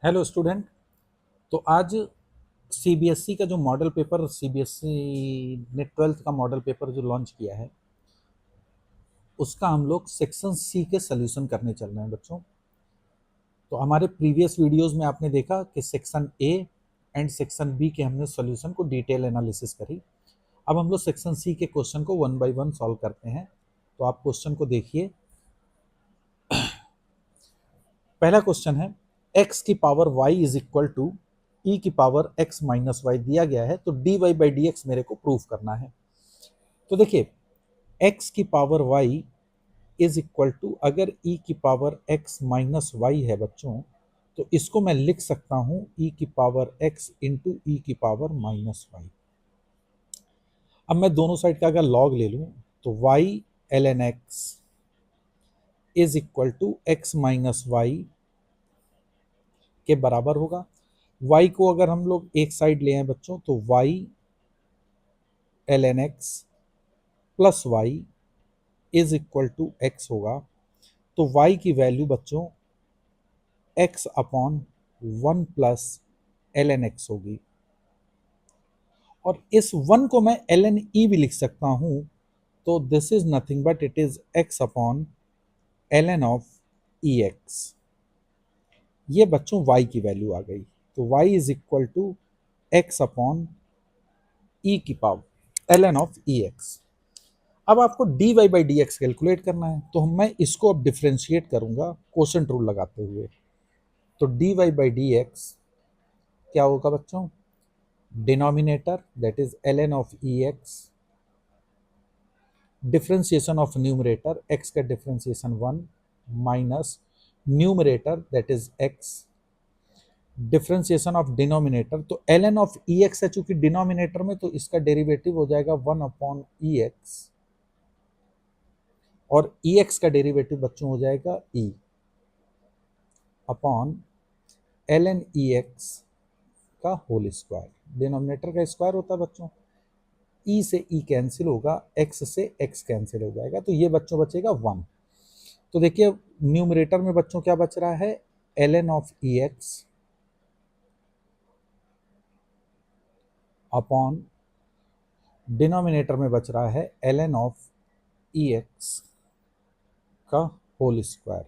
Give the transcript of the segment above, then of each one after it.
Hello student. तो आज CBSE का जो मॉडल पेपर सीबीएसई ने 12th का मॉडल पेपर जो लॉन्च किया है उसका हम लोग सेक्शन सी के सोल्यूशन करने चल रहे हैं बच्चों। तो हमारे प्रीवियस वीडियोस में आपने देखा कि section A and section B के हमने सोल्यूशन को डिटेल एनालिसिस करी। अब हम लोग सेक्शन सी के क्वेश्चन को वन बाय वन सॉल्व करते हैं। तो आप क्वेश्चन को देखिए। पहला क्वेश्चन है x की power y is equal to E की पावर x माइनस वाई दिया गया है, तो dy बाई डी एक्स मेरे को प्रूव करना है। तो देखिए x की power y is equal to, अगर e की पावर x माइनस वाई है बच्चों, तो इसको मैं लिख सकता हूं e की पावर x इंटू ई की पावर माइनस वाई। अब मैं दोनों साइड का अगर लॉग ले लूं तो y ln x is equal to x minus y के बराबर होगा। y को अगर हम लोग एक साइड ले आए बच्चों तो y ln x plus y is equal to x होगा। तो y की वैल्यू बच्चों x upon 1 plus ln x होगी, और इस 1 को मैं ln e भी लिख सकता हूं। तो this is nothing but it is x upon ln of E X. ये बच्चों y की वैल्यू आ गई। तो y is equal to x upon E की power ln of E X. अब आपको dy by D X calculate करना है, तो मैं इसको अब डिफ्रेंशिएट करूंगा कोशेंट रूल लगाते हुए। तो dy बाई डी एक्स क्या होगा बच्चों, denominator that is ln of E x, differentiation of numerator x का differentiation 1 minus numerator that is x, differentiation of denominator. तो ln ऑफ ई एक्स है चूंकि डिनोमिनेटर में, तो इसका डेरिवेटिव हो जाएगा 1 अपॉन ई एक्स, और ई एक्स का डेरिवेटिव बच्चों हो जाएगा e अपॉन ln ई एक्स का होल स्क्वायर। डिनोमिनेटर का स्क्वायर होता है बच्चों, e से e कैंसिल होगा, x से x कैंसिल हो जाएगा, तो ये बच्चों बचेगा 1। तो देखिए न्यूमरेटर में बच्चों क्या बच रहा है, ln of E x upon denominator में बच रहा है ln ऑफ ई एक्स का whole square.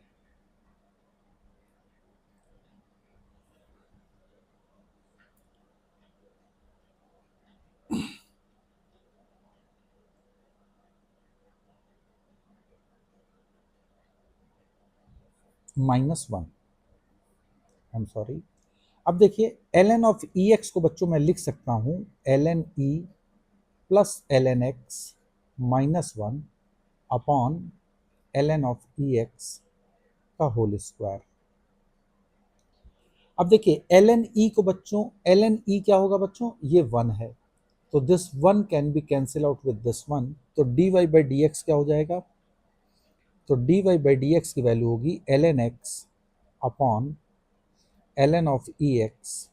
-1, I am sorry. अब देखिए ln ऑफ ई एक्स को बच्चों मैं लिख सकता हूं ln e plus ln x -1 upon ln of E x का होल स्क्वायर। अब देखिए ln e को बच्चों, ln e क्या होगा बच्चों, ये 1 है, तो this 1 can be cancel out with this 1। तो dy बाई डी एक्स क्या हो जाएगा, तो dy बाई डी एक्स की वैल्यू होगी ln x upon ln of E x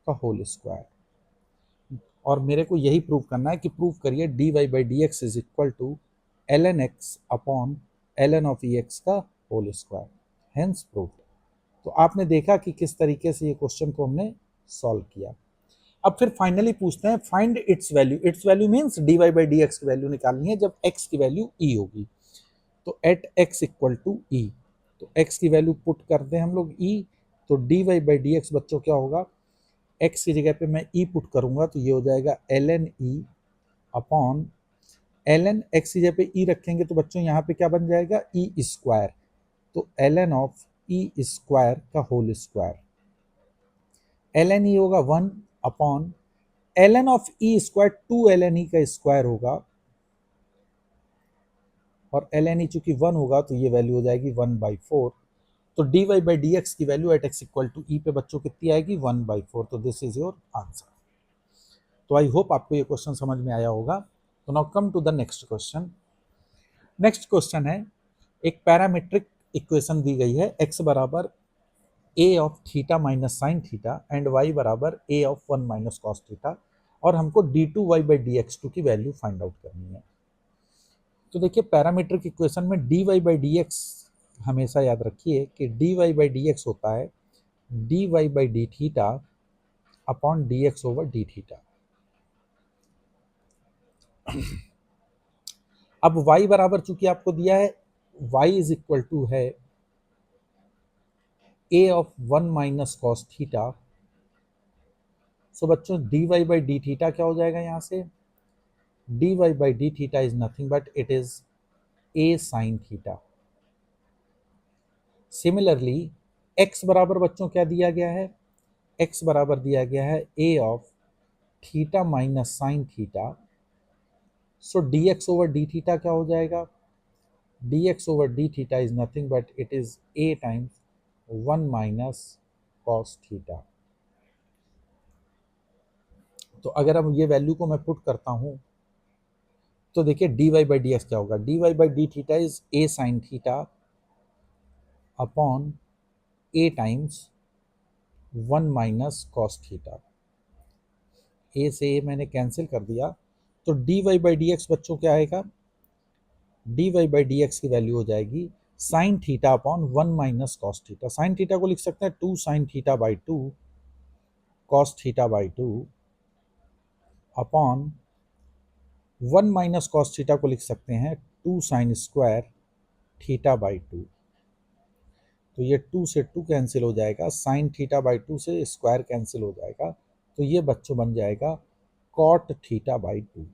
का होल स्क्वायर। और मेरे को यही प्रूव करना है कि प्रूव करिए dy by D x is equal to ln x upon ln of E x का होल स्क्वायर, हेंस प्रूव। तो आपने देखा कि किस तरीके से ये क्वेश्चन को हमने सॉल्व किया। अब फिर फाइनली पूछते हैं find its value. It's value means dy by D x की वैल्यू निकालनी है जब x की वैल्यू e होगी। तो एट x इक्वल टू ई, तो x की वैल्यू पुट करते हैं हम लोग e, तो dy बाई डी एक्स बच्चों क्या होगा, x की जगह पे मैं e पुट करूंगा तो ये हो जाएगा ln e upon ln x की जगह पे e रखेंगे तो बच्चों यहाँ पे क्या बन जाएगा, e स्क्वायर। तो ln ऑफ e स्क्वायर का होल स्क्वायर, ln e होगा 1 upon ln of e square 2 ln e का स्क्वायर होगा, और ln e चूंकि 1 होगा तो ये वैल्यू हो जाएगी 1/4। तो dy बाई डी एक्स की value at x equal to e पे बच्चों कितनी आएगी, 1/4। तो दिस इज योर आंसर। तो आई होप आपको ये क्वेश्चन समझ में आया होगा। तो now come to the next question. Next question है, एक पैरामीट्रिक इक्वेशन दी गई है, x बराबर a of theta minus sine theta and y बराबर a of 1 minus cos theta, और हमको d2y by D x two की वैल्यू फाइंड आउट करनी है। तो देखिए पैरामीट्रिक इक्वेशन में dy बाई डी एक्स हमेशा याद रखिए कि dy बाई डी एक्स होता है dy by d theta upon dx over d theta. अब y बराबर चूंकि आपको दिया है, y इज इक्वल टू है a of 1 minus cos theta. So बच्चों dy बाई डी थीटा क्या हो जाएगा यहाँ से, dy by d theta is nothing but it is a sine theta. Similarly x बराबर बच्चों क्या दिया गया है, x बराबर दिया गया है a of theta minus sine theta. So dx over d theta क्या हो जाएगा, dx over d theta is nothing but it is a times 1 minus cos theta. तो अगर अब ये वैल्यू को मैं पुट करता हूं तो देखिए dy बाई डी एक्स क्या होगा, dy by d theta is a sine theta upon a times 1 minus cos theta. a से a मैंने कैंसिल कर दिया, तो dy बाई डी एक्स बच्चों क्या आएगा, dy बाई डी एक्स की वैल्यू हो जाएगी sine theta upon 1 minus cos theta. Sine theta को लिख सकते हैं 2 sine theta by 2 cos theta by 2 upon 1 minus cos theta को लिख सकते हैं 2 साइन स्क्वायर थीटा बाई 2। तो ये 2 से 2 कैंसिल हो जाएगा, साइन थीटा बाई 2 से स्क्वायर कैंसिल हो जाएगा, तो ये बच्चों बन जाएगा कॉट थीटा बाई 2।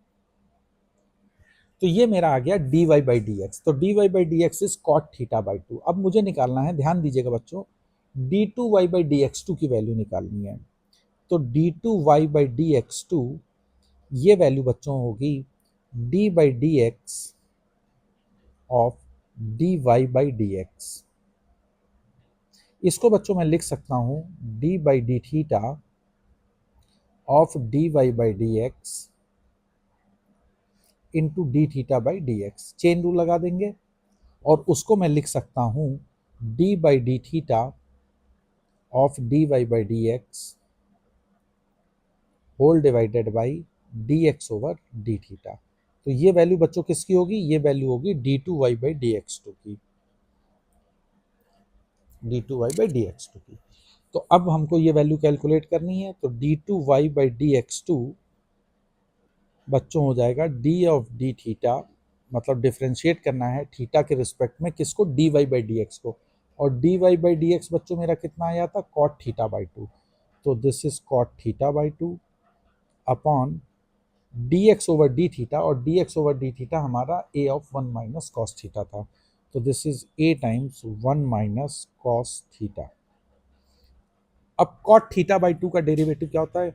तो ये मेरा आ गया dy बाई डी एक्स। तो dy by D x is cot theta by 2। अब मुझे निकालना है, ध्यान दीजिएगा बच्चों, d2y by D x two की वैल्यू निकालनी है। तो d2y by D x two ये वैल्यू बच्चों होगी d by D x of dy by D x. इसको बच्चों मैं लिख सकता हूं d by d theta of dy by D x into d theta by D x. Chain rule लगा देंगे और उसको मैं लिख सकता हूं d by d theta of dy by D x whole divided by D x over d theta. तो ये वैल्यू बच्चों किसकी होगी, ये वैल्यू होगी d2y by D x two की, d2y by D x two की। तो अब हमको ये वैल्यू कैलकुलेट करनी है, तो d2y by D x to बच्चों हो जाएगा d ऑफ डी थीटा, मतलब डिफ्रेंशिएट करना है थीटा के रिस्पेक्ट में किसको, dy बाई डी एक्स को, और dy बाई डी एक्स बच्चों मेरा कितना आया था, कॉट थीटा बाई 2। तो this is cot theta by 2 upon dx over d theta, और dx ओवर डी थीटा हमारा a of 1 minus cos theta था। तो this is a times 1 minus cos theta. अब कॉट थीटा बाई 2 का derivative क्या होता है,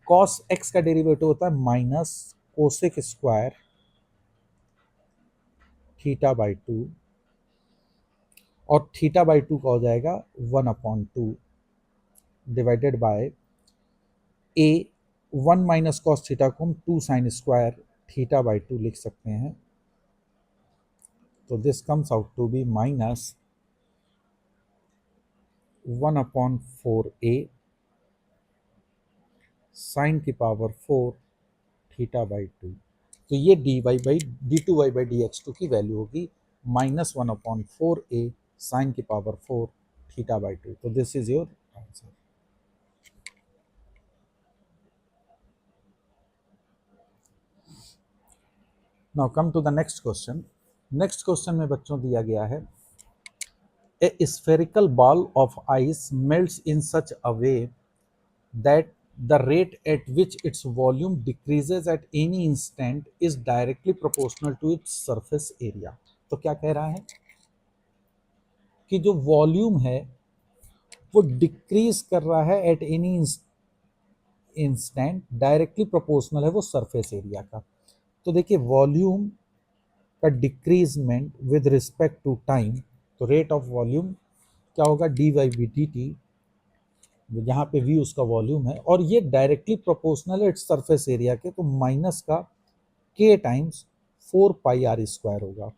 कॉस x का डेरिवेटिव होता है minus cosec square theta by 2, और थीटा बाई 2 का हो जाएगा 1/2 divided by a 1 minus cos theta को हम 2 साइन स्क्वायर थीटा बाई 2 लिख सकते हैं। तो this comes out to be minus 1/4a sine की पावर 4 थीटा बाई 2। तो ये dy by d2y by D x two की वैल्यू होगी माइनस 1/4a साइन की पावर 4 थीटा बाई 2। तो this is your answer. Now come to the next question. Next question में बच्चों दिया गया है a spherical ball of ice melts in such a way that the rate at which its volume decreases at any instant is directly proportional to its surface area। तो क्या कह रहा है कि जो वॉल्यूम है वो डिक्रीज कर रहा है at any instant, directly proportional है वो सरफेस एरिया का। तो देखिए वॉल्यूम का decreasement with respect to time, तो रेट ऑफ वॉल्यूम क्या होगा, d y b t t, यहाँ पे v उसका वॉल्यूम है, और ये डायरेक्टली प्रोपोर्शनल है इट्स सरफेस एरिया के, तो माइनस का k times 4 pi r square होगा,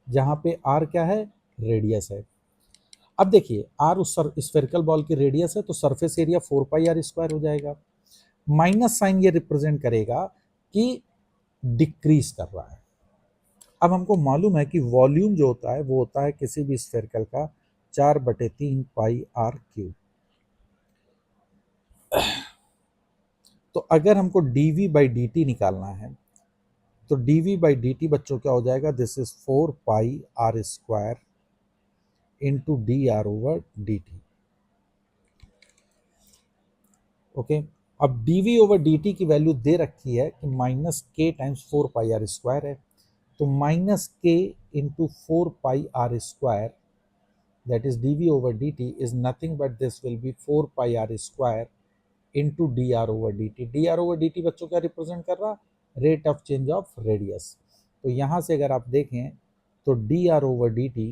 जहाँ पे r क्या है, रेडियस है। अब देखिए r उस स्फेरिकल बॉल की रेडियस है, तो surface area 4 pi r square हो जाएगा। माइनस साइन ये रिप्रेजेंट करेगा कि डिक्रीज कर रहा है। अब हमको मालूम है कि वॉल्यूम जो होता है वो होता है किसी भी स्फेरिकल का 4/3 पाई आर क्यूब। तो अगर हमको dv बाई dt निकालना है तो dv बाई dt बच्चों क्या हो जाएगा, this is 4 pi r square into d r over d t. Okay, अब dv ओवर dt की वैल्यू दे रखी है कि माइनस के टाइम्स 4 पाई आर स्क्वायर है, तो माइनस के into 4 pi r square, that is dv over dt is nothing but this will be 4 pi r square into dr over dt। dr over dt बच्चों क्या represent कर रहा, rate of change of radius. तो यहाँ से अगर आप देखें तो dr over dt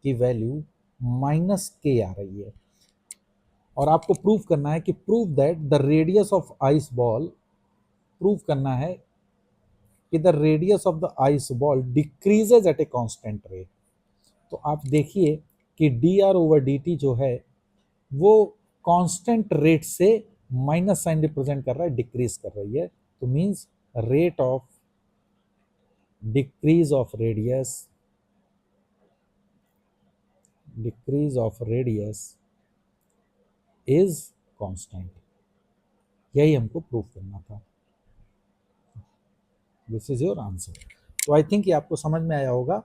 की वैल्यू माइनस के आ रही है, और आपको प्रूव करना है कि prove that the radius of ice ball, prove करना है कि the radius of the ice ball decreases at a constant rate. तो आप देखिए कि d r over d t जो है वो कांस्टेंट रेट से माइनस साइन रिप्रेजेंट कर रहा है, डिक्रीज कर रही है। तो means rate of decrease of radius, decrease of radius is constant. यही हमको प्रूव करना था। This is your answer. तो आई थिंक ये आपको समझ में आया होगा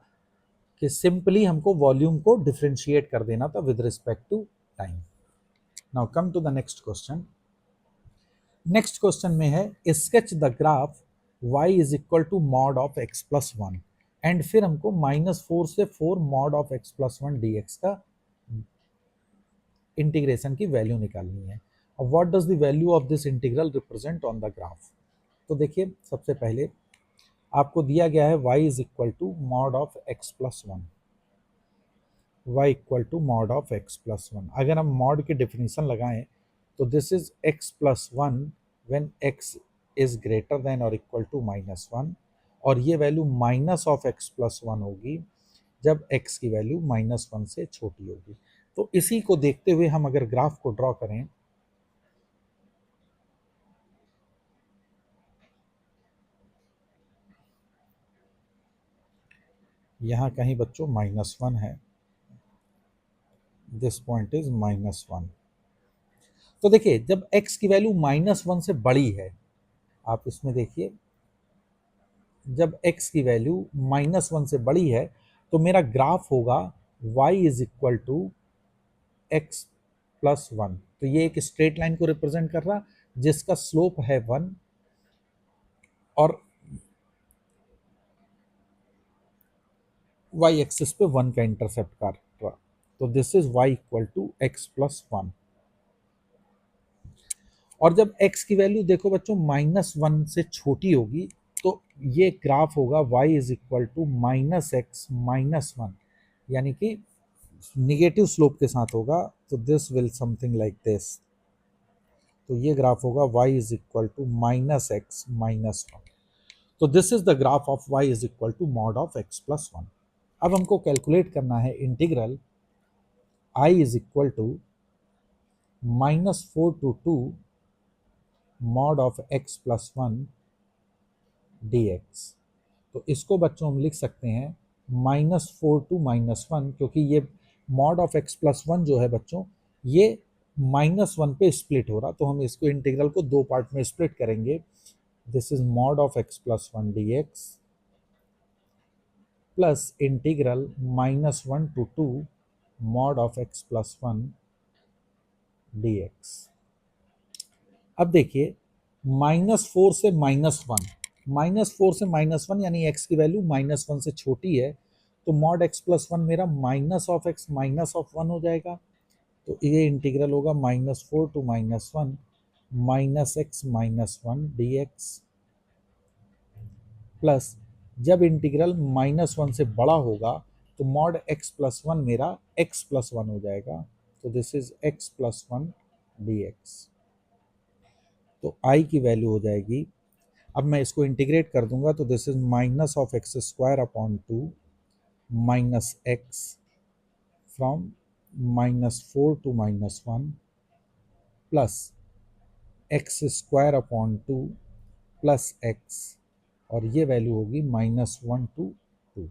कि सिंपली हमको वॉल्यूम को डिफरेंशिएट कर देना था with respect to time. Now come to the next question. Next question में है sketch the graph y is equal to mod of x plus one, and फिर हमको -4 से 4 mod of x plus one d x का integration की value निकालनी है। अब what does the value of this integral represent on the graph. तो देखिए सबसे पहले आपको दिया गया है y is equal to mod of x plus one, y equal to mod of x plus one. अगर हम मॉड की डेफिनेशन लगाएं तो this is x plus one when x is greater than और इक्वल टू माइनस वन, और ये value minus of x plus one होगी जब x की वैल्यू माइनस वन से छोटी होगी। तो इसी को देखते हुए हम अगर ग्राफ को ड्रॉ करें, यहाँ कहीं बच्चों माइनस वन है, this point is minus one. तो देखिए जब x की वैल्यू माइनस वन से बड़ी है, आप इसमें देखिए जब x की वैल्यू माइनस वन से बड़ी है तो मेरा ग्राफ होगा y is equal to x plus one. तो ये एक स्ट्रेट लाइन को रिप्रेजेंट कर रहा जिसका स्लोप है वन, और y एक्सिस पे वन का इंटरसेप्ट कर रहा। तो this is y equal to x plus one. और जब x की वैल्यू देखो बच्चों माइनस वन से छोटी होगी तो ये ग्राफ होगा y is equal to minus x minus one, यानी कि निगेटिव स्लोप के साथ होगा। तो this will something like this. तो ये ग्राफ होगा y is equal to minus x minus one. तो this is the graph of y is equal to mod of x plus one. अब हमको कैलकुलेट करना है integral I is equal to -4 to 2 mod of x plus one dx। तो इसको बच्चों हम लिख सकते हैं -4 to -1, क्योंकि ये mod of x plus one जो है बच्चों ये माइनस वन पे स्प्लिट हो रहा, तो हम इसको इंटीग्रल को दो पार्ट में स्प्लिट करेंगे। This is mod of x plus one dx plus integral -1 to 2 mod of x plus one dx। अब देखिए -4 से -1, -4 से -1 यानी x की वैल्यू -1 से छोटी है, तो मॉड x प्लस वन मेरा minus of x minus of one हो जाएगा। तो ये इंटीग्रल होगा -4 to -1 minus x minus one dx, plus जब इंटीग्रल -1 से बड़ा होगा तो मॉड x प्लस वन मेरा x प्लस वन हो जाएगा। तो this is x plus one dx। तो i की वैल्यू हो जाएगी, अब मैं इसको इंटीग्रेट कर दूंगा तो this is minus of x square upon two minus x from -4 to -1 plus x square upon two plus x, और ये वैल्यू होगी -1 to 2।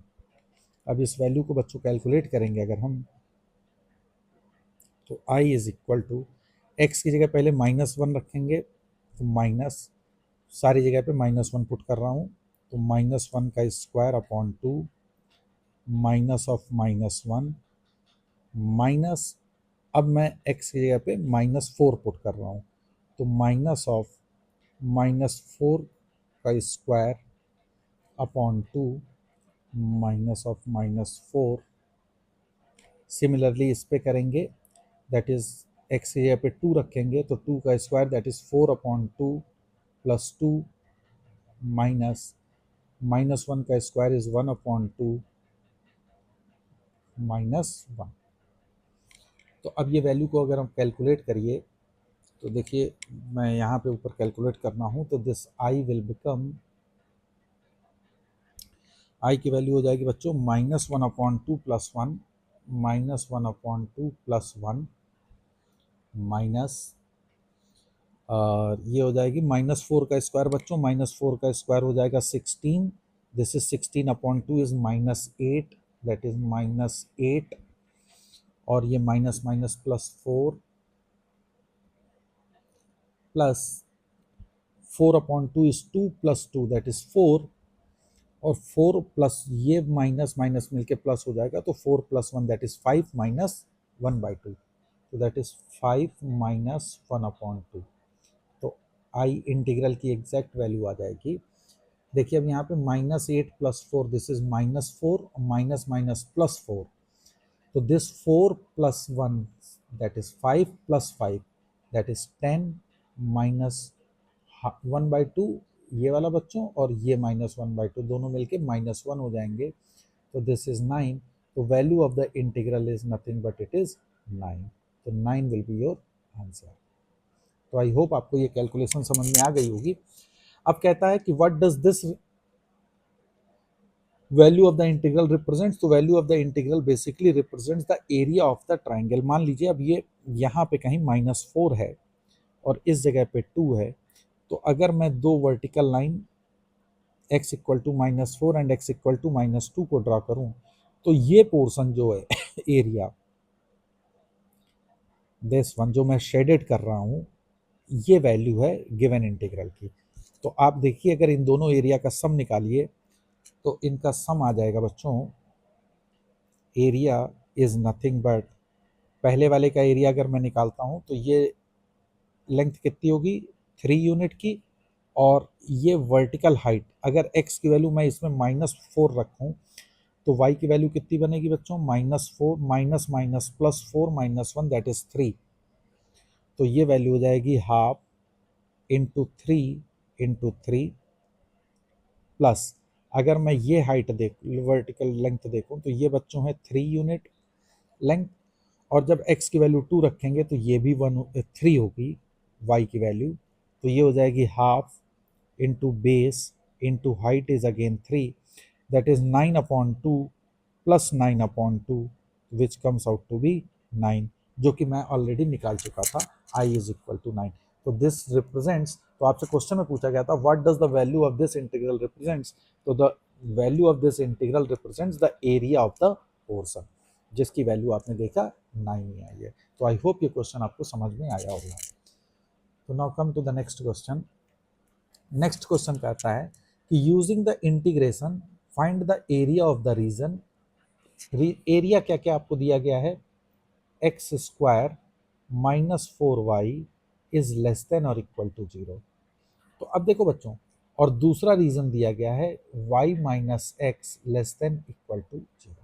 अब इस वैल्यू को बच्चों कैलकुलेट करेंगे अगर हम, तो i is equal to x की जगह पहले -1 रखेंगे, तो माइनस, सारी जगह पे -1 पुट कर रहा हूँ, तो -1 का square upon 2 minus of -1 minus, अब मैं x की जगह पे -4 पुट कर रहा हूँ, तो माइनस ऑफ -4 का square upon 2 minus of -4। Similarly इस पे करेंगे, दैट इज x की जगह पे 2 रखेंगे, तो 2 का square that is 4 upon 2 plus 2 minus -1 का स्क्वायर इज 1 अपॉन 2 -1। तो अब ये वैल्यू को अगर हम कैलकुलेट करिए, तो देखिए मैं यहाँ पे ऊपर कैलकुलेट करना हूँ, तो दिस आई विल बिकम, आई की वैल्यू हो जाएगी बच्चों -1/2 प्लस 1 -1/2 प्लस 1 माइनस, और ये हो जाएगी -4 का स्क्वायर बच्चों, -4 का स्क्वायर हो जाएगा 16, this is 16/2 is -8, that is -8, और ये minus minus plus 4 plus 4/2 is 2 plus 2 that is 4, और 4 प्लस ये माइनस माइनस मिलके प्लस हो जाएगा, तो 4 प्लस 1 दैट इज 5 माइनस 1/2, तो दैट इज 5 माइनस 1/2। तो आई इंटीग्रल की एग्जैक्ट वैल्यू आ जाएगी। देखिए अब यहाँ पे -8 plus 4, this is -4 minus minus plus 4, तो this 4 plus 1 that is 5 plus 5 that is 10 minus 1/2, ये वाला बच्चों, और ये -1/2 दोनों मिलके -1 हो जाएंगे, तो दिस इज 9, तो value of the integral is nothing but it is 9, तो 9 विल बी योर आंसर। तो आई होप आपको ये कैलकुलेशन समझ में आ गई होगी। अब कहता है कि what does this value of the integral represents, तो value of the integral basically represents the area of the triangle. मान लीजिए अब ये यहाँ पे कहीं -4 है और इस जगह पे 2 है, तो अगर मैं दो vertical line x equal to -4 and x equal to -2 को ड्रा करूं, तो ये पोर्शन जो है एरिया, दिस वन जो मैं शेडेड कर रहा हूं, ये वैल्यू है गिवन इंटीग्रल की। तो आप देखिए अगर इन दोनों एरिया का सम निकालिए, तो इनका सम आ जाएगा बच्चों, एरिया इज नथिंग बट, पहले वाले का एरिया अगर मैं निकालता हूं तो ये लेंथ कितनी होगी 3 यूनिट की, और ये वर्टिकल हाइट, अगर x की वैल्यू मैं इसमें -4 रखूं, तो y की वैल्यू कितनी बनेगी बच्चों, -4 minus minus plus 4 -1 that is 3, तो ये वैल्यू हो जाएगी हाफ इंटू 3 प्लस, अगर मैं ये हाइट देख वर्टिकल लेंथ देखूं, तो ये बच्चों है 3 यूनिट लेंथ, और जब x की वैल्यू 2 रखेंगे तो ये भी 3 होगी y की वैल्यू, तो ये हो जाएगी half into base into height is again 3, that is 9/2 plus 9/2 which comes out to be 9, जो कि मैं ऑलरेडी निकाल चुका था, i इज इक्वल टू 9। तो दिस रिप्रेजेंट्स, तो आपसे क्वेश्चन में पूछा गया था what does the value of this integral represents, तो the value of this integral represents the area of the portion, जिसकी वैल्यू आपने देखा 9 ही आई है। तो आई होप ये क्वेश्चन आपको समझ में आया होगा। तो now come to the next question. Next question कहता है कि using the integration find the area of the region. Area क्या क्या आपको दिया गया है, x square -4y is less than और इक्वल टू 0। तो अब देखो बच्चों, और दूसरा रीजन दिया गया है y minus x less than equal to 0।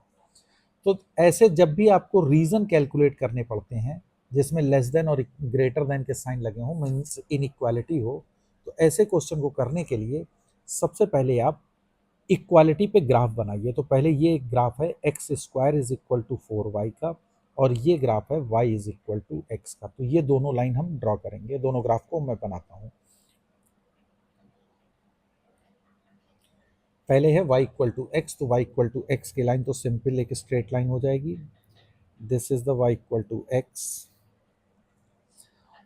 तो ऐसे जब भी आपको रीजन कैलकुलेट करने पड़ते हैं जिसमें लेस देन और ग्रेटर देन के साइन लगे हों, मीन्स इनइक्वालिटी हो, तो ऐसे क्वेश्चन को करने के लिए सबसे पहले आप इक्वालिटी पे ग्राफ बनाइए। तो पहले ये एक ग्राफ है x square is equal to 4y का, और ये ग्राफ है y is equal to x का। तो ये दोनों लाइन हम ड्रॉ करेंगे, दोनों ग्राफ को मैं बनाता हूँ। पहले है y इक्वल टू एक्स, तो y इक्वल टू एक्स की लाइन तो सिंपल एक स्ट्रेट लाइन हो जाएगी, this is the y equal to x,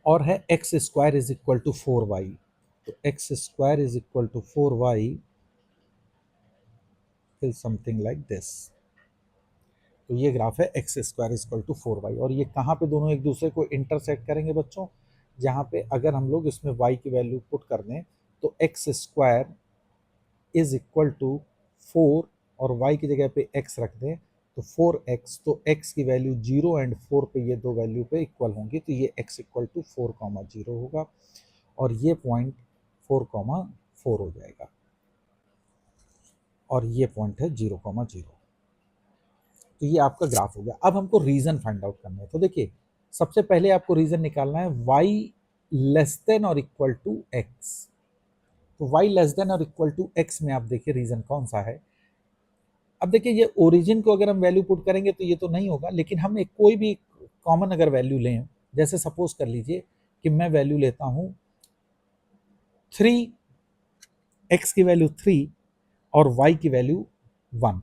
और है x square is equal to 4y, तो x square is equal to 4y फिर समथिंग लाइक दिस। तो ये ग्राफ है x square is equal to 4y, और ये कहाँ पे दोनों एक दूसरे को इंटरसेक्ट करेंगे बच्चों, जहाँ पे अगर हम लोग इसमें y की वैल्यू पुट कर दें तो x square is equal to 4 और y की जगह पे x रख दें तो 4x, तो x की वैल्यू 0 एंड 4 पे ये दो वैल्यू पे इक्वल होंगी, तो ये x इक्वल टू 4,0 होगा और ये पॉइंट 4,4 हो जाएगा और ये पॉइंट है 0,0। तो ये आपका ग्राफ हो गया। अब हमको रीजन फाइंड आउट करना है। तो देखिए सबसे पहले आपको रीजन निकालना है y लेस देन और इक्वल टू x। तो y लेस देन और इक्वल टू x में आप देखिए रीजन कौन सा है। अब देखिए ये ओरिजिन को अगर हम वैल्यू पुट करेंगे तो ये तो नहीं होगा, लेकिन हम एक कोई भी कॉमन अगर वैल्यू लें, जैसे सपोज कर लीजिए कि मैं वैल्यू लेता हूं 3, x की वैल्यू 3 और y की वैल्यू 1,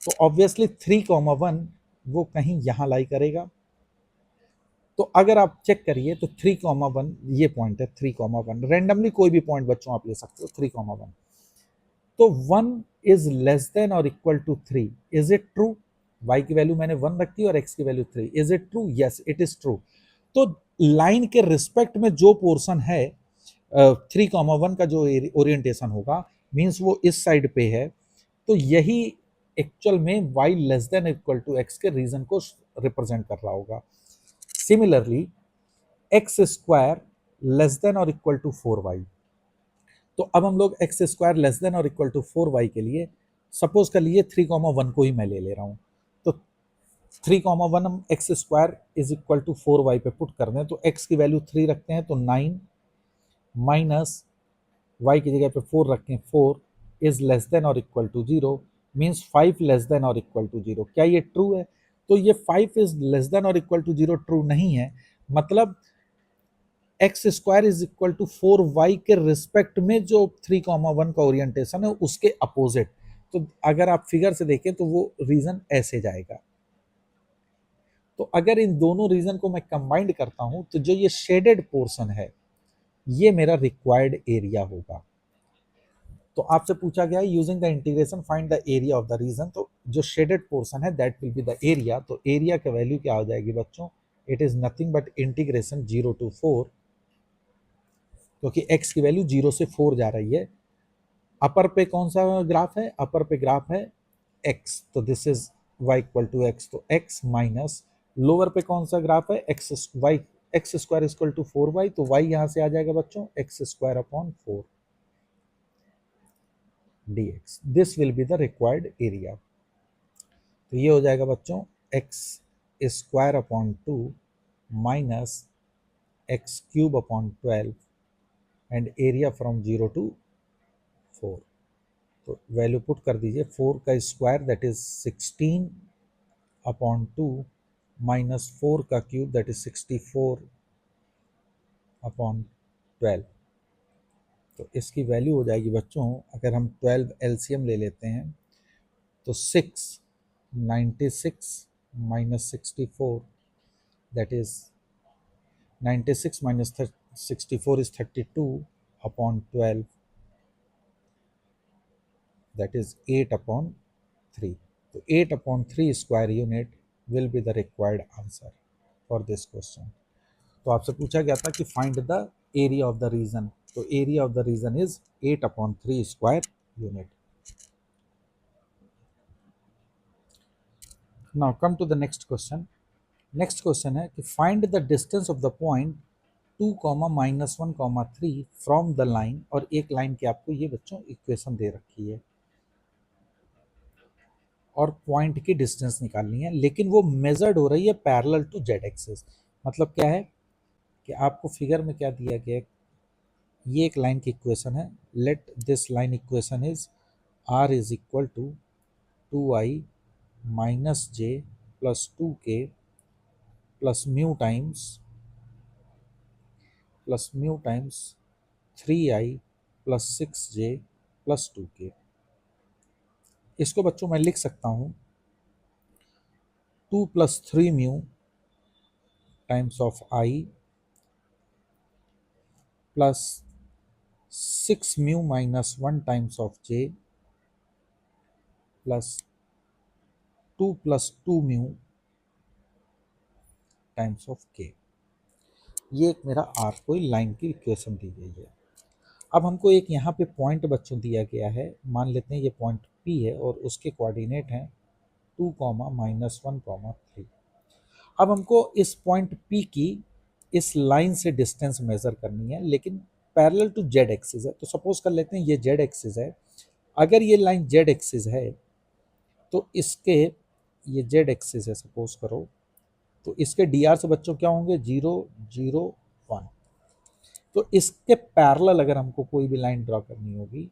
तो ऑब्वियसली 3,1 वो कहीं यहां लाई करेगा। तो अगर आप चेक करिए तो 3,1 ये पॉइंट है, 3,1 रेंडमली कोई भी पॉइंट बच्चों आप ले सकते हो 3,1। तो 1 इज लेस देन और equal to 3, is it true? y की वैल्यू मैंने 1 रखी और x की value 3, is it true? Yes it is true. तो लाइन के रिस्पेक्ट में जो पोर्शन है 3,1 का जो ओरिएंटेशन होगा मींस वो इस साइड पे है, तो यही एक्चुअल में y less than equal to x के रीजन को रिप्रेजेंट कर रहा होगा। Similarly x square less than और इक्वल टू 4y, तो अब हम लोग एक्स स्क्वायर लेस देन और इक्वल टू 4y के लिए सपोज कर लीजिए 3,1 को ही मैं ले ले रहा हूं। तो 3,1 हम x square is equal to 4y पे पुट कर दें तो x की वैल्यू 3 रखते हैं तो 9 माइनस y की जगह पे 4 रखें 4 इज लेस देन और equal to 0, means 5 less than और इक्वल टू 0। क्या ये ट्रू है? तो ये 5 इज लेस देन और इक्वल टू 0 ट्रू नहीं है, मतलब x square is equal to 4y के रिस्पेक्ट में जो 3,1 का ओरिएंटेशन है उसके अपोजिट। तो अगर आप फिगर से देखें तो वो रीजन ऐसे जाएगा। तो अगर इन दोनों रीजन को मैं कंबाइंड करता हूं तो जो ये शेडेड पोर्शन है ये मेरा रिक्वायर्ड एरिया होगा। तो आपसे पूछा गया है using the integration find the area of the region, तो जो शेडेड पोर्शन है that will be the area. तो एरिया का वैल्यू क्या हो जाएगी बच्चों? It is nothing but integration 0 to 4, क्योंकि x की वैल्यू 0 से 4 जा रही है। अपर पे कौन सा ग्राफ है? अपर पे ग्राफ है x, तो this is y equal to x, तो x माइनस लोअर पे कौन सा ग्राफ है? X square equal to 4y, तो y यहां से आ जाएगा बच्चों x square upon 4 dx, this will be the required area. तो ये हो जाएगा बच्चों x square upon 2 minus x cube upon 12 and area from 0 to 4। तो वैल्यू पुट कर दीजिए, 4 का square that is 16 upon 2 minus 4 का क्यूब दैट इज 64 अपॉन 12। तो इसकी वैल्यू हो जाएगी बच्चों, अगर हम 12 एलसीएम ले लेते हैं तो 96 minus 64 that is 96 minus 64 is 32 upon 12 that is 8 upon 3। तो 8 upon 3 square unit will be the required answer for this question. तो आपसे पूछा गया था कि find the area of the region, तो area of the region is 8 upon 3 square unit. Now come to the next question. Next question है कि find the distance of the point 2 comma minus 1 comma 3 from the line, और एक line की आपको ये बच्चों equation दे रखी है और पॉइंट की डिस्टेंस निकालनी है, लेकिन वो मेजर्ड हो रही है पैरेलल टू जेड एक्सिस। मतलब क्या है कि आपको फिगर में क्या दिया गया है, ये एक लाइन की इक्वेशन है। Let this line equation is r is equal to 2i minus j plus 2k plus mu times 3i plus 6j plus 2k। इसको बच्चों मैं लिख सकता हूँ 2 plus 3 mu times of i plus 6 mu minus 1 times of j plus 2 plus 2 mu times of k। ये एक मेरा are कोई लाइन की इक्वेशन दी गई है। अब हमको एक यहाँ पे पॉइंट बच्चों दिया गया है, मान लेते हैं ये पॉइंट पी है और उसके कोऑर्डिनेट हैं 2, -1, 3। अब हमको इस पॉइंट पी की इस लाइन से डिस्टेंस मेजर करनी है, लेकिन पैरेलल टू जेड एक्सिस है। तो सपोज कर लेते हैं ये जेड एक्सिस है। अगर ये लाइन जेड एक्सिस है तो इसके, ये जेड एक्सिस है सपोज करो, तो इसके डी आर से बच्चों क्या होंगे 0, 0, 1। तो इसके पैरेलल अगर हमको कोई भी लाइन ड्रॉ करनी होगी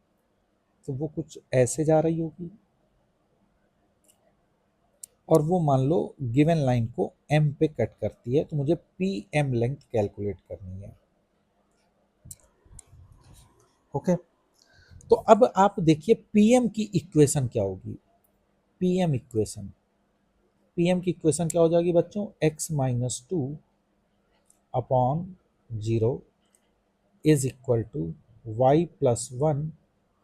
तो वो कुछ ऐसे जा रही होगी, और वो मान लो गिवन लाइन को एम पे कट करती है। तो मुझे पी एम लेंथ कैलकुलेट करनी है। ओके, तो अब आप देखिए पीएम की इक्वेशन क्या होगी। पीएम इक्वेशन, पीएम की इक्वेशन क्या हो जाएगी बच्चों, x-2 upon 0 is equal to y+1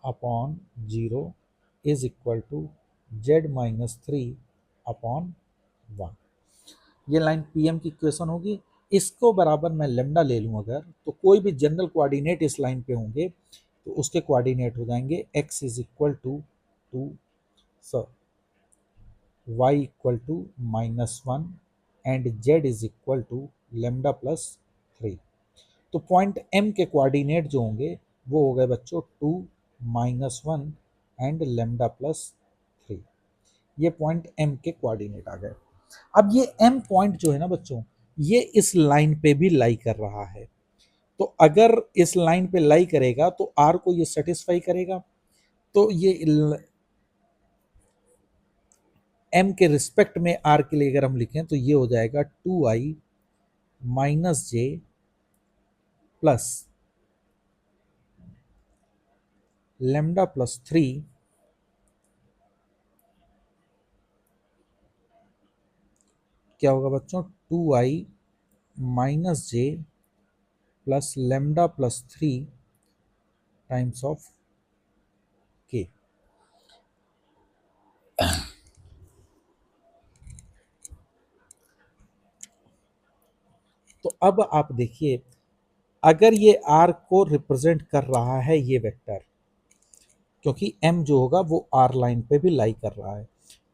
upon 0 is equal to z-3 upon 1। ये लाइन पीएम की इक्वेशन होगी। इसको बराबर मैं लेमडा ले लूँ अगर, तो कोई भी जनरल कोऑर्डिनेट इस लाइन पे होंगे तो उसके कोऑर्डिनेट हो जाएंगे x is equal to 2, y equal to -1 and z is equal to lambda plus 3। तो पॉइंट m के कोऑर्डिनेट जो होंगे वो हो गए बच्चों 2, -1 एंड लेमडा प्लस 3। ये पॉइंट m के कोऑर्डिनेट आ गए। अब ये m पॉइंट जो है ना बच्चों, ये इस लाइन पे भी लाई कर रहा है। तो अगर इस लाइन पे लाई करेगा तो r को ये सेटिस्फाई करेगा। तो ये m के रिस्पेक्ट में r के लिए अगर हम लिखें तो ये हो जाएगा 2i minus j plus lambda plus 3 क्या होगा बच्चों, 2i minus j plus lambda plus 3 times of के। तो अब आप देखिए, अगर ये r को रिप्रेजेंट कर रहा है ये वेक्टर, क्योंकि m जो होगा वो r लाइन पे भी लाई कर रहा है,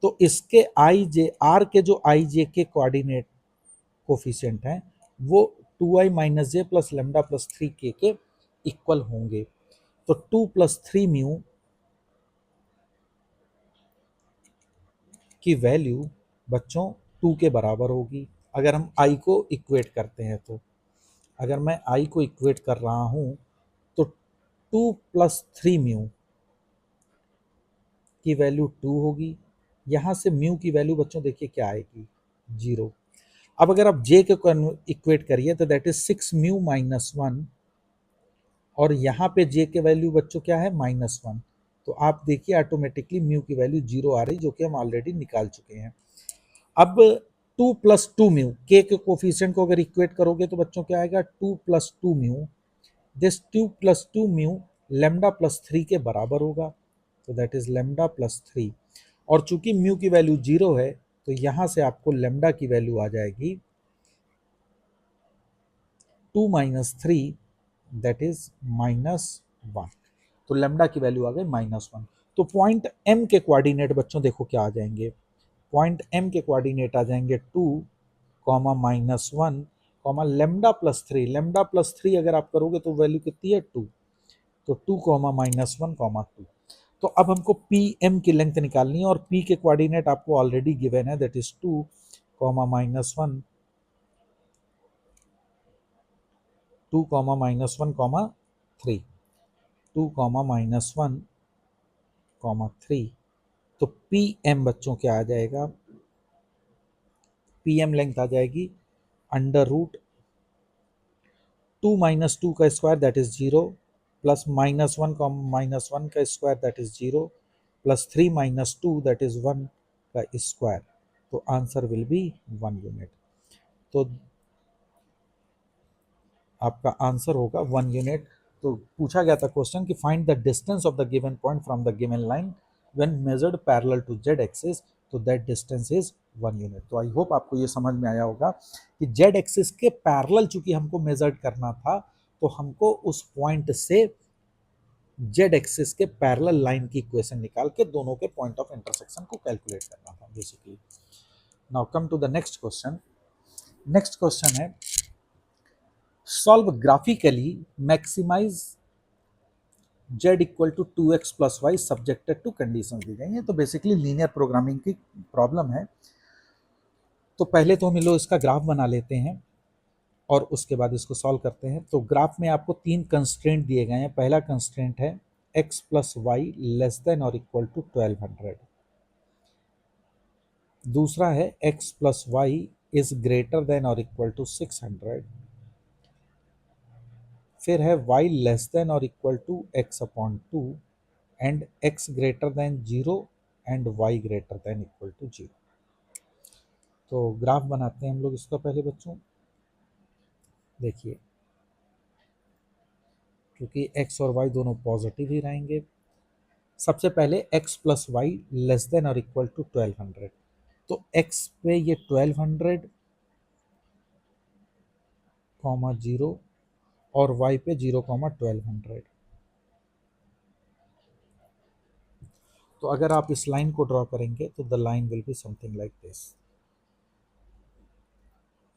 तो इसके i j r के जो i j के कोऑर्डिनेट कोफिशिएंट हैं वो 2i minus j plus lambda plus 3 के इक्वल होंगे। तो 2 प्लस 3 म्यू की वैल्यू बच्चों 2 के बराबर होगी। अगर हम i को इक्वेट करते हैं तो, अगर मैं i को इक्वेट कर रहा हूं तो 2 प्लस 3 म्यू की वैल्यू 2 होगी। यहाँ से म्यू की वैल्यू बच्चों देखिए क्या आएगी, 0। अब अगर आप j को इक्वेट करिए तो दैट इज 6 म्यू माइनस 1, और यहाँ पे j के वैल्यू बच्चों क्या है, -1। तो आप देखिए ऑटोमेटिकली म्यू की वैल्यू 0 आ रही, जो कि हम ऑलरेडी निकाल चुके हैं। अब 2 प्लस 2 म्यू, के कोफिशिएंट को अगर इक्वेट करोगे तो बच्चों क्या आएगा, 2 plus 2 mu, this 2 plus 2 mu lambda plus 3 के बराबर होगा। तो दैट इज लेमडा प्लस 3, और चूंकि म्यू की वैल्यू 0 है तो यहाँ से आपको लेमडा की वैल्यू आ जाएगी 2 माइनस 3, दैट इज -1। तो लेमडा की वैल्यू आ गई -1। तो पॉइंट m के कोऑर्डिनेट बच्चों देखो क्या आ जाएंगे, पॉइंट m के कोऑर्डिनेट आ जाएंगे 2, -1, लेमडा प्लस 3। लेमडा प्लस 3 अगर आप करोगे तो वैल्यू कितनी है, 2। तो 2, -1, 2। तो अब हमको पी एम की लेंथ निकालनी है, और पी के कोऑर्डिनेट आपको ऑलरेडी गिवन है, दैट इज 2, -1, 2, -1, 3, 2, -1, 3। तो पी एम बच्चों क्या आ जाएगा, पी एम लेंथ आ जाएगी अंडर रूट 2 माइनस 2 का स्क्वायर दैट इज 0, प्लस -1, -1 का square that is 0, plus 3 minus 2 that is 1 का स्क्वायर। तो आंसर विल बी 1 यूनिट। तो आपका आंसर होगा 1 यूनिट। तो पूछा गया था क्वेश्चन कि find the distance of the given point from the given line when measured parallel to z axis. तो दैट डिस्टेंस इज 1 यूनिट। तो आई होप आपको ये समझ में आया होगा कि जेड एक्सिस के पैरेलल चूंकि हमको मेजर करना था, तो हमको उस पॉइंट से जेड एक्सिस के पैरेलल लाइन की इक्वेशन निकाल के दोनों के पॉइंट ऑफ इंटरसेक्शन को कैलकुलेट करना था basically. Now come to the next question. Next question है solve graphically maximize z equal to 2x plus y subjected to condition दी गई हैं। तो बेसिकली लीनियर प्रोग्रामिंग की प्रॉब्लम है। तो पहले तो हम लोग इसका ग्राफ बना लेते हैं और उसके बाद इसको सॉल्व करते हैं। तो ग्राफ में आपको 3 कंस्ट्रेंट दिए गए हैं। पहला कंस्ट्रेंट है x plus y less than और इक्वल टू 1200। दूसरा है x plus y is greater than और इक्वल टू 600। फिर है y लेस देन और equal to x upon 2 and x greater than 0 and y greater than equal to 0। तो graph बनाते हैं हम लोग इसका पहले बच्चों। देखिए क्योंकि x और y दोनों पॉजिटिव ही रहेंगे, सबसे पहले x plus y less than और इक्वल टू 1200। तो x पे ये 1200 कॉमा 0 और y पे 0 कॉमा 1200। तो अगर आप इस लाइन को ड्रॉ करेंगे तो the line will be something like this.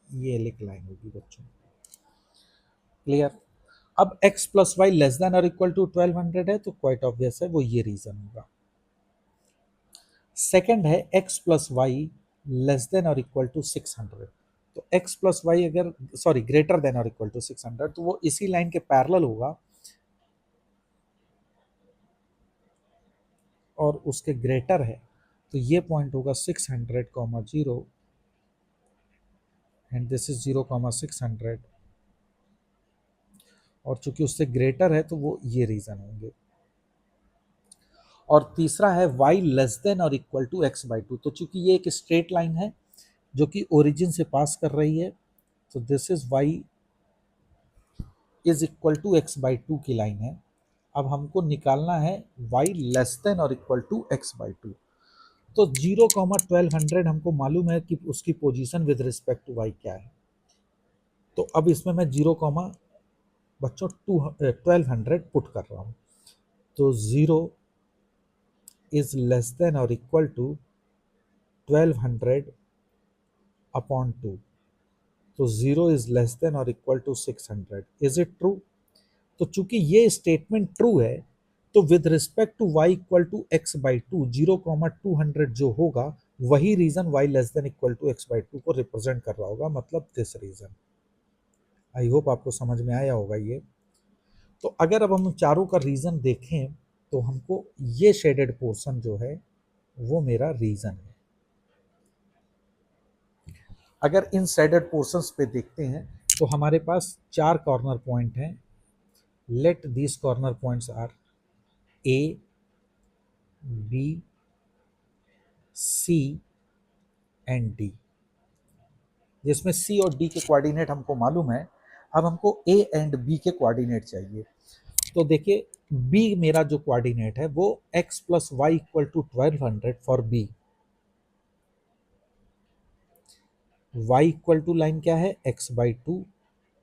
ये लिख लाइन होगी बच्चों। क्लियर? अब x plus y less than और इक्वल टू 1200 है तो क्वाइट ऑब्वियस है वो ये रीजन होगा। सेकंड है x plus y less than और इक्वल टू 600। तो x प्लस वाई अगर सॉरी ग्रेटर देन और इक्वल टू 600 तो वो इसी लाइन के पैरेलल होगा और उसके ग्रेटर है तो ये पॉइंट होगा 600 comma 0 and this is 0 comma 600 और चूंकि उससे ग्रेटर है तो वो ये रीजन होंगे। और तीसरा है y लेस देन और इक्वल टू x बाई 2। तो चूंकि ये एक स्ट्रेट लाइन है जो कि ओरिजिन से पास कर रही है तो this is y is equal to x by 2 की लाइन है। अब हमको निकालना है y लेस देन और इक्वल टू x बाई 2। तो 0 कॉमा 1200 हमको मालूम है कि उसकी position with respect to y क्या है। तो अब इसमें मैं 0 कॉमा बच्चों 1200 पुट कर रहा हूँ। तो 0 इज लेस देन और इक्वल टू 1200 अपॉन 2। तो 0 इज लेस देन और equal to 600। Is it true? तो चूंकि ये स्टेटमेंट ट्रू है तो with respect to y equal to x by 2 0,200 जो होगा वही region y less than equal to x by 2 को रिप्रेजेंट कर रहा होगा, मतलब दिस रीजन। आई होप आपको समझ में आया होगा ये। तो अगर अब हम चारों का रीजन देखें तो हमको ये शेडेड पोर्शन जो है वो मेरा रीजन है। अगर इन शेडेड पोर्शंस पे देखते हैं तो हमारे पास 4 कॉर्नर पॉइंट हैं। Let these corner points are A, B, C and D, जिसमें C और D के कोऑर्डिनेट हमको मालूम है। अब हमको A एंड B के कोऑर्डिनेट चाहिए। तो देखिए B मेरा जो कोऑर्डिनेट है वो x plus y equal to 1200 for B। y equal to line क्या है x बाई 2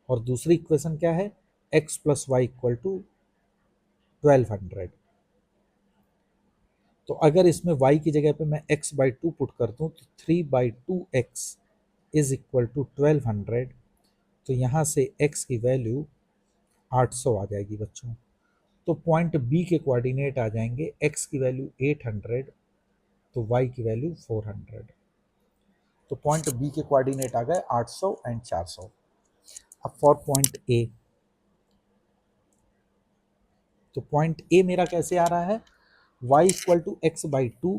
और दूसरी इक्वेशन क्या है x plus y equal to 1200। तो अगर इसमें y की जगह पे मैं x बाई 2 पुट कर दूं तो 3/2x इज इक्वल टू 1200। तो यहाँ से x की वैल्यू 800 आ जाएगी बच्चों। तो पॉइंट B के कोऑर्डिनेट आ जाएंगे x की वैल्यू 800 तो y की वैल्यू 400। तो पॉइंट B के कोऑर्डिनेट आ गए 800 एंड 400। अब फॉर पॉइंट A, तो पॉइंट A मेरा कैसे आ रहा है y equal to x by 2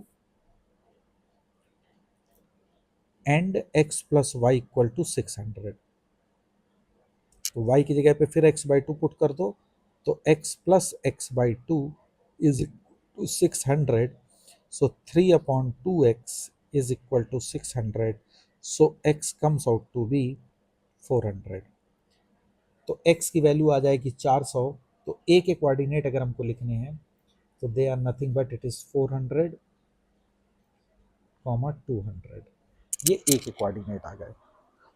and x plus y equal to 600। तो y की जगह पे फिर x बाई 2 पुट कर दो तो x plus x by 2 is to 600। So 3/2x is equal to 600। So x comes out to be 400। तो x की वैल्यू आ जाएगी 400। तो a के कोऑर्डिनेट अगर हमको लिखने हैं तो they are nothing but it is 400 comma 200, ये ए के कोऑर्डिनेट आ गए।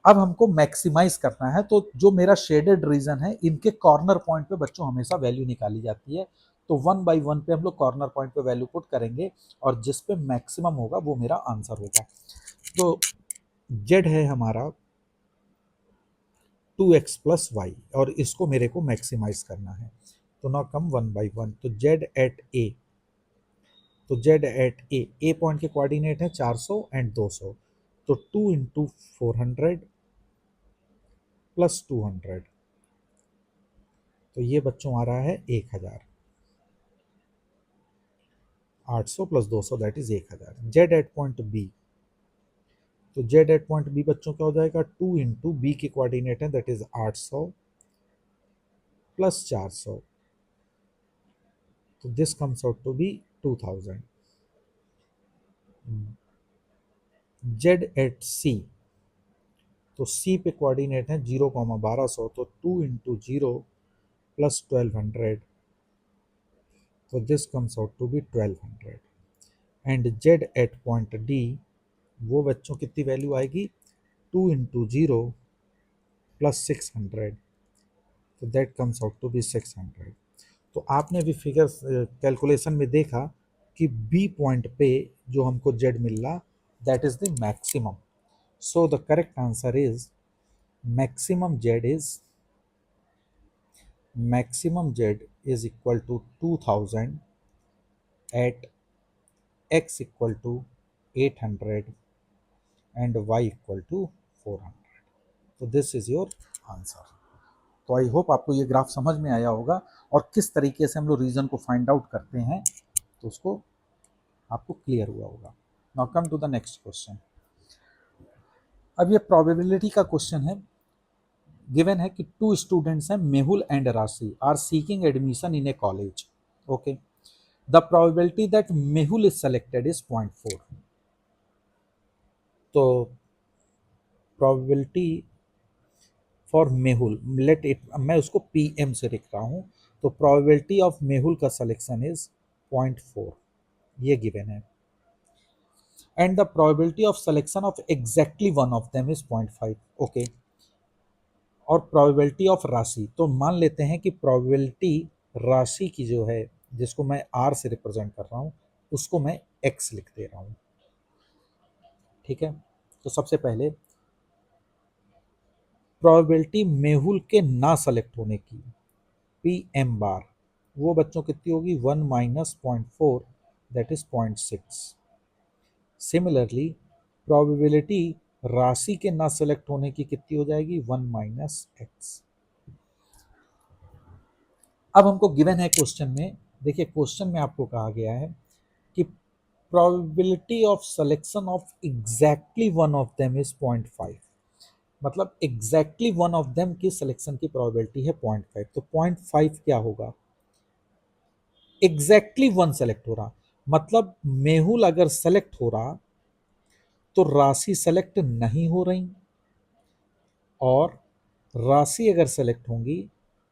अब हमको मैक्सिमाइज करना है, तो जो मेरा शेडेड रीजन है इनके कॉर्नर पॉइंट पे बच्चों हमेशा वैल्यू निकाली जाती है। तो 1/1 पे हम लोग कॉर्नर पॉइंट पे वैल्यू पुट करेंगे और जिस पे मैक्सिमम होगा वो मेरा आंसर होगा। तो जेड है हमारा 2x प्लस वाई और इसको मेरे को मैक्सिमाइज करना है। तो नाउ कम 1/1, तो जेड एट ए, तो जेड एट ए पॉइंट के कोऑर्डिनेट है 400 एंड 200, तो 2 इंटू 400 प्लस 200, तो ये बच्चों आ रहा है 1000, 800 plus 200 that is 1000। Z at point B, तो जेड एट पॉइंट बी बच्चों क्या हो जाएगा, 2 इंटू बी के कोऑर्डिनेट है दैट इज 800 प्लस 400, तो this comes out to be 2000। Z at C, तो सी पे कोऑर्डिनेट है 0,1200, तो 2 इंटू 0 प्लस 1200, तो this comes out to be 1200। And z at point D, वो बच्चों कितनी वैल्यू आएगी, 2 इंटू 0 प्लस 600, तो that comes out to be 600। तो आपने अभी फिगर कैलकुलेशन में देखा कि बी पॉइंट पे जो हमको जेड मिल रहा that is the maximum. So the correct answer is maximum z is equal to 2000 at x equal to 800 and y equal to 400। तो दिस इज योर आंसर। तो I hope आपको ये graph समझ में आया होगा और किस तरीके से हम लोग रीजन को फाइंड आउट करते हैं, तो उसको आपको क्लियर हुआ होगा। Now come to the next question. अब ये प्रोबेबिलिटी का क्वेश्चन है। गिवन है कि 2 स्टूडेंट्स हैं, Mehul and Rashi, are seeking admission in a college. Okay, the probability that Mehul is selected is 0.4। तो probability for Mehul, let it, मैं उसको PM से लिख रहा हूँ, तो प्रोबेबिलिटी ऑफ मेहुल का सिलेक्शन इज 0.4, ये गिवन है। And the probability of selection of exactly one of them is 0.5। Okay, और प्रोबेबिलिटी ऑफ राशि, तो मान लेते हैं कि प्रोबेबिलिटी राशि की जो है, जिसको मैं R से रिप्रेजेंट कर रहा हूँ, उसको मैं X लिख दे रहा हूँ। ठीक है, तो सबसे पहले प्रोबेबिलिटी मेहुल के ना सेलेक्ट होने की, PM बार, वो बच्चों कितनी होगी, 1 minus 0.4 that is 0.6। Similarly probability राशि के ना सेलेक्ट होने की कितनी हो जाएगी, 1 माइनस एक्स। अब हमको गिवन है क्वेश्चन में, देखिए क्वेश्चन में आपको कहा गया है कि probability of selection of exactly one of them is 0.5, मतलब एग्जैक्टली वन ऑफ देम की सिलेक्शन की प्रोबेबिलिटी है 0.5। तो 0.5 क्या होगा, एग्जैक्टली वन सेलेक्ट हो रहा, मतलब मेहुल अगर सेलेक्ट हो रहा तो राशि सेलेक्ट नहीं हो रही, और राशि अगर सेलेक्ट होंगी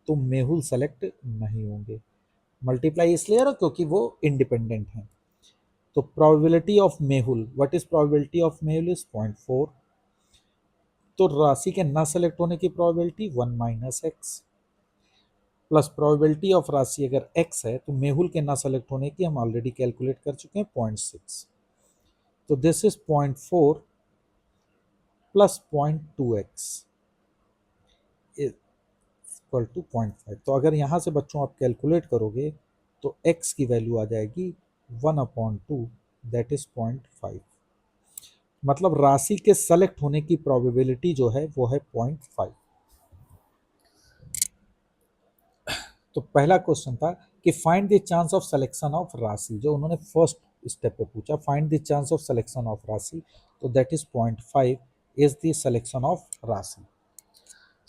तो मेहुल सेलेक्ट नहीं होंगे। मल्टीप्लाई इसलिए रहा क्योंकि वो इंडिपेंडेंट हैं। तो probability of Mehul, what is probability of Mehul is 0.4, तो राशि के ना सेलेक्ट होने की probability 1 minus x, plus probability of राशि अगर x है तो मेहुल के ना सेलेक्ट होने की हम ऑलरेडी कैलकुलेट कर चुके हैं 0.6, तो this is 0.4 plus 0.2x equal to 0.5। तो अगर यहाँ से बच्चों आप कैलकुलेट करोगे तो x की वैल्यू आ जाएगी 1/2 दैट इज 0.5, मतलब राशि के सेलेक्ट होने की प्रोबेबिलिटी जो है वो है 0.5। तो पहला क्वेश्चन था कि find the chance of selection of राशि, जो उन्होंने फर्स्ट स्टेप पे पूछा, find the chance of selection of राशि, तो that is 0.5 is the selection of राशि।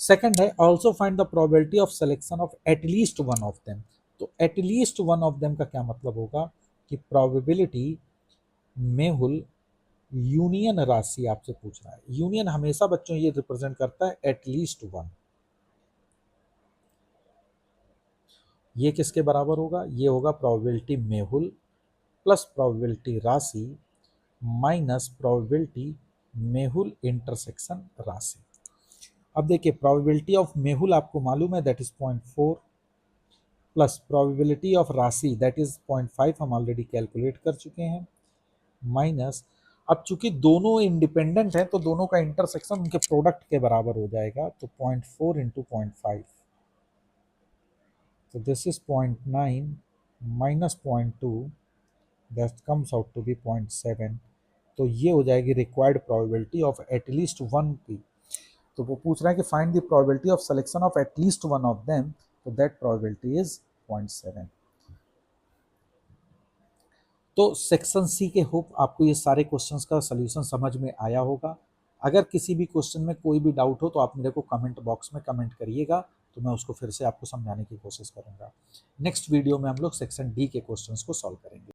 सेकंड है also find the probability of selection of at least one of them. तो एटलीस्ट वन ऑफ देम का क्या मतलब होगा कि प्रोबेबिलिटी मेहुल यूनियन राशि आपसे पूछ रहा है। यूनियन हमेशा बच्चों ये रिप्रेजेंट करता है एटलीस्ट वन। ये किसके बराबर होगा, ये होगा प्रोबेबिलिटी मेहुल प्लस प्रोबेबिलिटी राशि माइनस प्रोबेबिलिटी मेहुल इंटरसेक्शन राशि। अब देखिए प्रोबेबिलिटी ऑफ मेहुल आपको मालूम है that is 0.4 plus probability of राशि दैट इज 0.5 हम ऑलरेडी कैलकुलेट कर चुके हैं, माइनस अब चूंकि दोनों इंडिपेंडेंट हैं तो दोनों का इंटरसेक्शन उनके प्रोडक्ट के बराबर हो जाएगा, तो 0.4 इंटू 0.5, तो this is 0.9 minus 0.2 that comes out to be 0.7। तो ये हो जाएगी required probability of at least one की। तो वो पूछ रहा है कि find the probability of selection of at least one of them, तो दैट प्रोबेबिलिटी इज 0.7। तो सेक्शन सी के होप आपको ये सारे क्वेश्चंस का सलूशन समझ में आया होगा। अगर किसी भी क्वेश्चन में कोई भी डाउट हो तो आप मेरे को कमेंट बॉक्स में कमेंट करिएगा, तो मैं उसको फिर से आपको समझाने की कोशिश करूंगा। नेक्स्ट वीडियो में हम लोग सेक्शन डी के क्वेश्चंस को सॉल्व करेंगे।